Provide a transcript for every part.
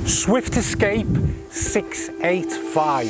Swift Escape 685.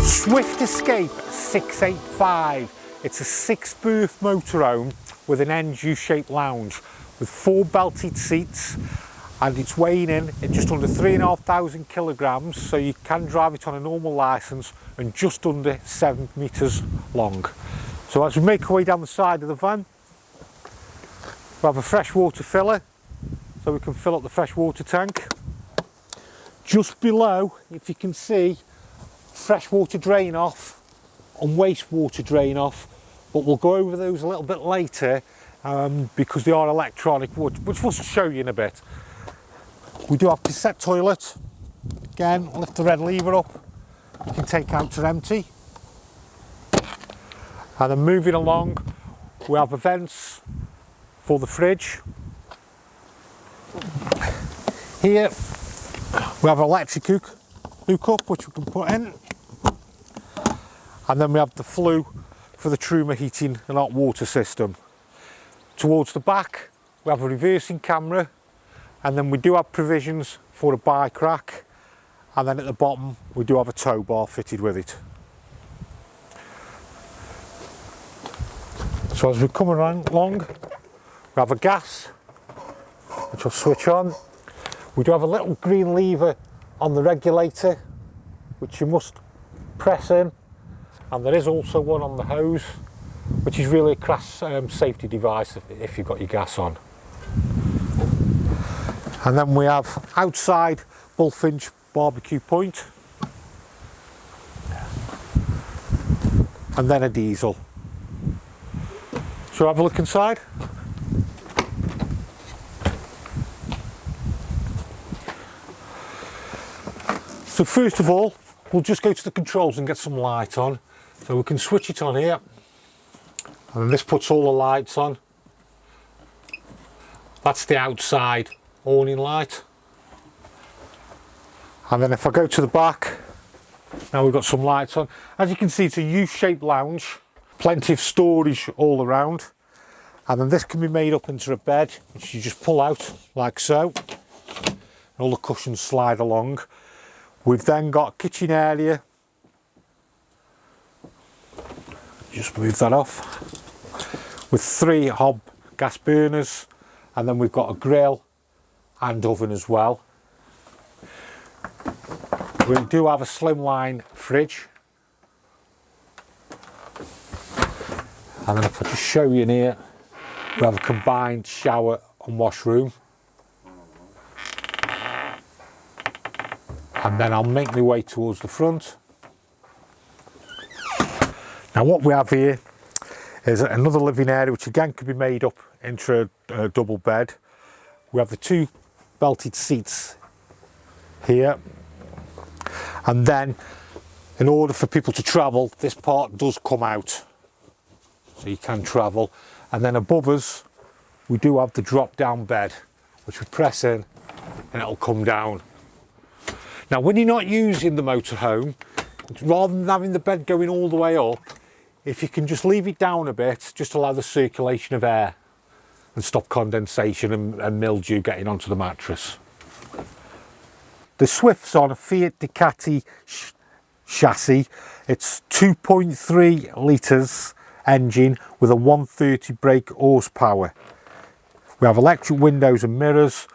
Swift Escape 685. It's a 6-berth motorhome with an end U-shaped lounge with 4 belted seats, and it's weighing in at just under 3,500 kilograms, so you can drive it on a normal licence, and just under 7 metres long. So as we make our way down the side of the van, we have a freshwater filler, so we can fill up the freshwater tank. Just below, if you can see, freshwater drain off and wastewater drain off, but we'll go over those a little bit later because they are electronic, which we'll show you in a bit. We do have cassette toilet. Again, lift the red lever up, you can take out to empty. And then moving along, we have the vents for the fridge. Here we have an electric hookup which we can put in, and then we have the flue for the Truma heating and hot water system. Towards the back we have a reversing camera, and then we do have provisions for a bike rack, and then at the bottom we do have a tow bar fitted with it. So as we come along, we have a gas which I'll switch on. We do have a little green lever on the regulator which you must press in, and there is also one on the hose, which is really a crash safety device if you've got your gas on. And then we have outside Bullfinch barbecue point, and then a diesel. So have a look inside. So first of all, we'll just go to the controls and get some light on. So we can switch it on here, and then this puts all the lights on. That's the outside awning light. And then if I go to the back, now we've got some lights on. As you can see, it's a U-shaped lounge, plenty of storage all around. And then this can be made up into a bed, which you just pull out like so. And all the cushions slide along. We've then got a kitchen area. Just move that off. With 3 hob gas burners, and then we've got a grill and oven as well. We do have a slimline fridge. And then if I just show you in here, we have a combined shower and washroom. And then I'll make my way towards the front. Now what we have here is another living area, which again can be made up into a double bed. We have the 2 belted seats here, and then in order for people to travel, this part does come out so you can travel. And then above us we do have the drop down bed, which we press in and it'll come down. Now when you're not using the motorhome, rather than having the bed going all the way up, if you can just leave it down a bit, just allow the circulation of air and stop condensation and mildew getting onto the mattress. The Swift's on a Fiat Ducati chassis. It's 2.3 litres engine with a 130 brake horsepower. We have electric windows and mirrors.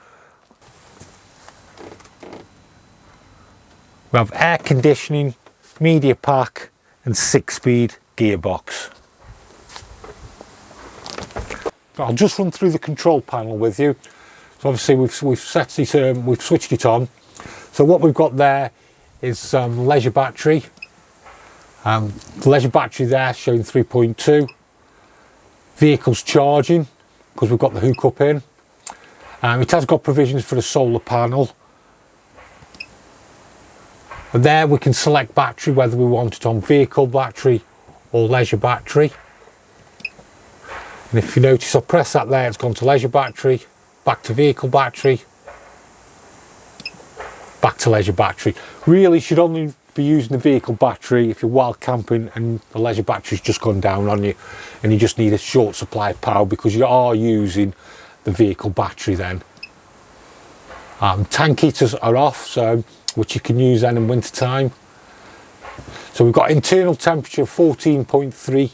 We have air conditioning, media pack and 6-speed gearbox. I'll just run through the control panel with you. So obviously we've set it, we've switched it on. So what we've got there is leisure battery. The leisure battery there showing 3.2. Vehicles charging, because we've got the hook up in. It has got provisions for a solar panel. And there we can select battery, whether we want it on vehicle battery or leisure battery. And if you notice, I'll press that there, it's gone to leisure battery, back to vehicle battery, back to leisure battery. Really should only be using the vehicle battery if you're wild camping and the leisure battery's just gone down on you and you just need a short supply of power, because you are using the vehicle battery then. Tank heaters are off, so which you can use then in winter time. So we've got internal temperature of 14.3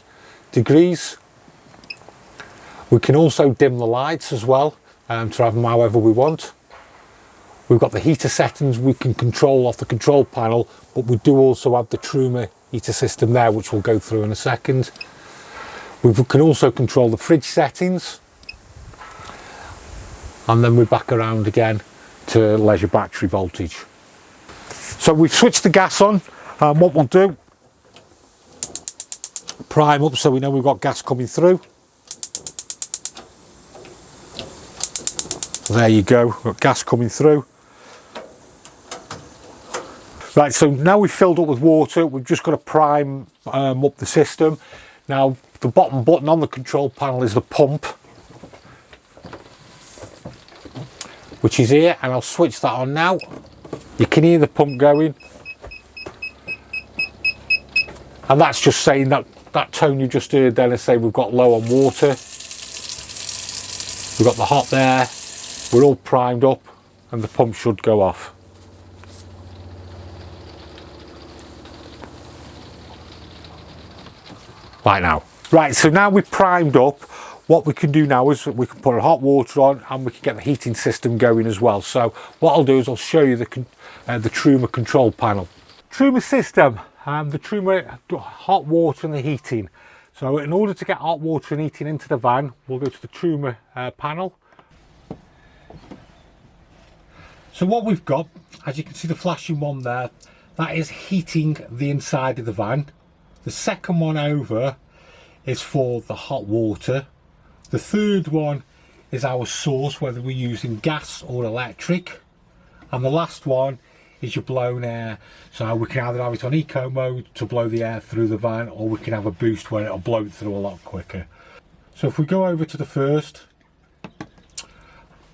degrees. We can also dim the lights as well, to have them however we want. We've got the heater settings we can control off the control panel, but we do also have the Truma heater system there, which we'll go through in a second. We can also control the fridge settings. And then we're back around again to leisure battery voltage. So we've switched the gas on, and what we'll do, prime up so we know we've got gas coming through. So there you go, we've got gas coming through. Right, so now we've filled up with water, we've just got to prime up the system. Now the bottom button on the control panel is the pump, which is here, and I'll switch that on now. You can hear the pump going, and that's just saying that tone you just heard then is saying we've got low on water. We've got the hot there, we're all primed up, and the pump should go off. Right now. Right, so now we've primed up, what we can do now is we can put hot water on and we can get the heating system going as well. So what I'll do is I'll show you the Truma control panel. Truma system, the Truma hot water and the heating. So in order to get hot water and heating into the van, we'll go to the Truma panel. So what we've got, as you can see the flashing one there, that is heating the inside of the van. The second one over is for the hot water. The third one is our source, whether we're using gas or electric. And the last one is your blown air. So we can either have it on eco mode to blow the air through the van, or we can have a boost where it'll blow it through a lot quicker. So if we go over to the first,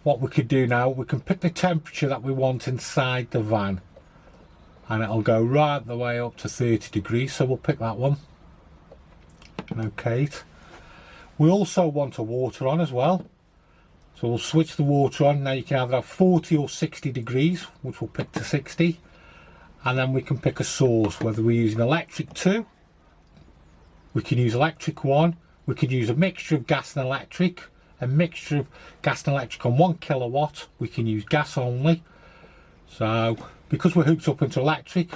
what we could do now, we can pick the temperature that we want inside the van, and it'll go right the way up to 30 degrees. So we'll pick that one. Okay. We also want a water on as well. So we'll switch the water on. Now you can either have 40 or 60 degrees, which we'll pick to 60. And then we can pick a source, whether we're using electric 2, we can use electric 1, we could use a mixture of gas and electric. A mixture of gas and electric on 1 kilowatt, we can use gas only. So because we're hooked up into electric,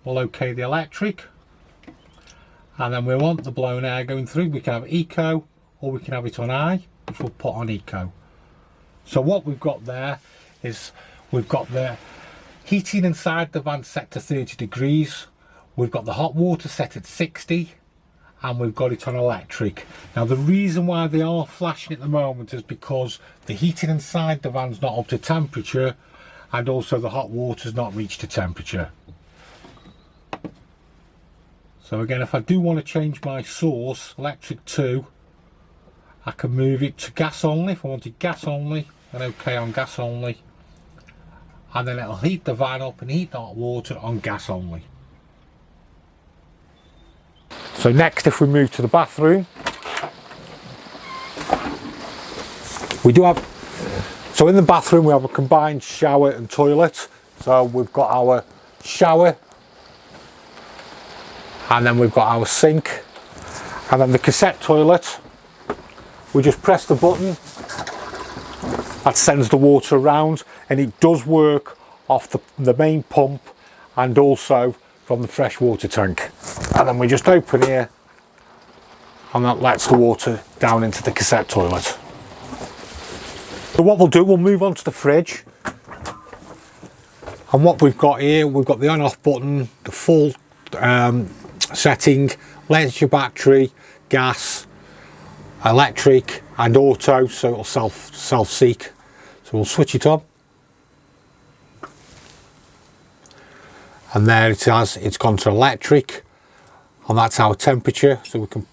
we'll OK the electric. And then we want the blown air going through. We can have eco, or we can have it on I, which we'll put on eco. So what we've got there is we've got the heating inside the van set to 30 degrees. We've got the hot water set at 60, and we've got it on electric. Now the reason why they are flashing at the moment is because the heating inside the van's not up to temperature, and also the hot water's not reached a temperature. So again, if I do want to change my source, electric 2, I can move it to gas only. If I wanted gas only, then OK on gas only. And then it'll heat the van up and heat the hot water on gas only. So next, if we move to the bathroom, we do have, so in the bathroom we have a combined shower and toilet. So we've got our shower, and then we've got our sink, and then the cassette toilet. We just press the button, that sends the water around, and it does work off the main pump and also from the freshwater tank. And then we just open here and that lets the water down into the cassette toilet. So what we'll do, we'll move on to the fridge. And what we've got here, we've got the on-off button, the full setting, leisure battery, gas, electric and auto, so it'll self-seek. So we'll switch it on. And there it has, it's gone to electric, and that's our temperature, so we can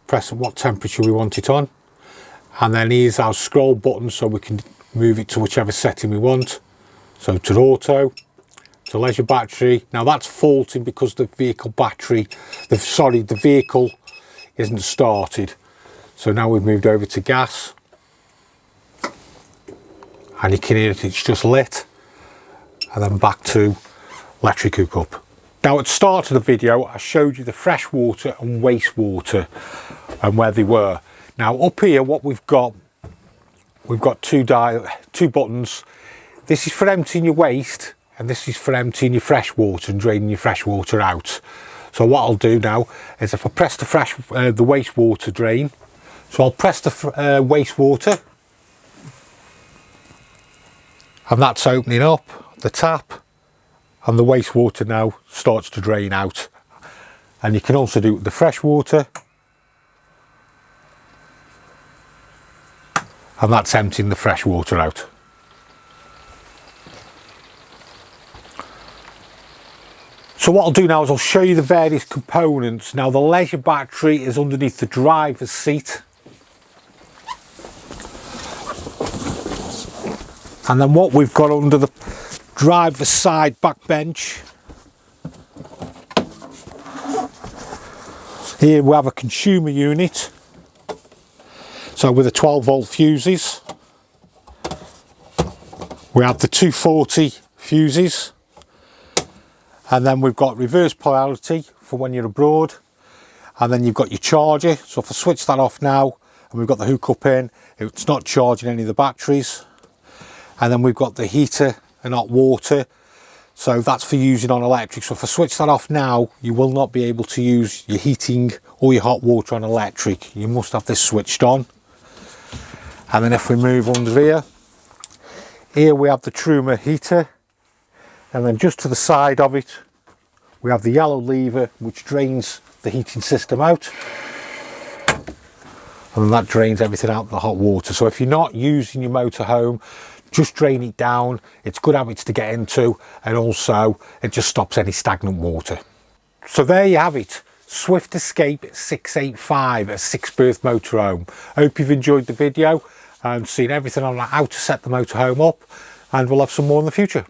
press what temperature we want it on. And then here's our scroll button, so we can move it to whichever setting we want. So to auto, to leisure battery. Now that's faulting because the vehicle battery, the vehicle isn't started. So now we've moved over to gas. And you can hear it, it's just lit. And then back to electric hookup. Now at the start of the video I showed you the fresh water and wastewater and where they were. Now up here what we've got two buttons. This is for emptying your waste and this is for emptying your fresh water and draining your fresh water out. So what I'll do now is if I press the wastewater drain, so I'll press the wastewater and that's opening up the tap. And the wastewater now starts to drain out. And you can also do it with the fresh water. And that's emptying the fresh water out. So what I'll do now is I'll show you the various components. Now the leisure battery is underneath the driver's seat. And then what we've got under the driver's side back bench, here we have a consumer unit, so with the 12-volt fuses. We have the 240 fuses, and then we've got reverse polarity for when you're abroad, and then you've got your charger. So if I switch that off now and we've got the hookup in, it's not charging any of the batteries. And then we've got the heater and hot water, so that's for using on electric. So if I switch that off now, you will not be able to use your heating or your hot water on electric. You must have this switched on. And then if we move under here we have the Truma heater, and then just to the side of it we have the yellow lever which drains the heating system out, and then that drains everything out, the hot water. So if you're not using your motorhome, just drain it down. It's good habits to get into, and also it just stops any stagnant water. So there you have it, Swift Escape 685, a 6-berth motorhome. I hope you've enjoyed the video and seen everything on how to set the motorhome up, and we'll have some more in the future.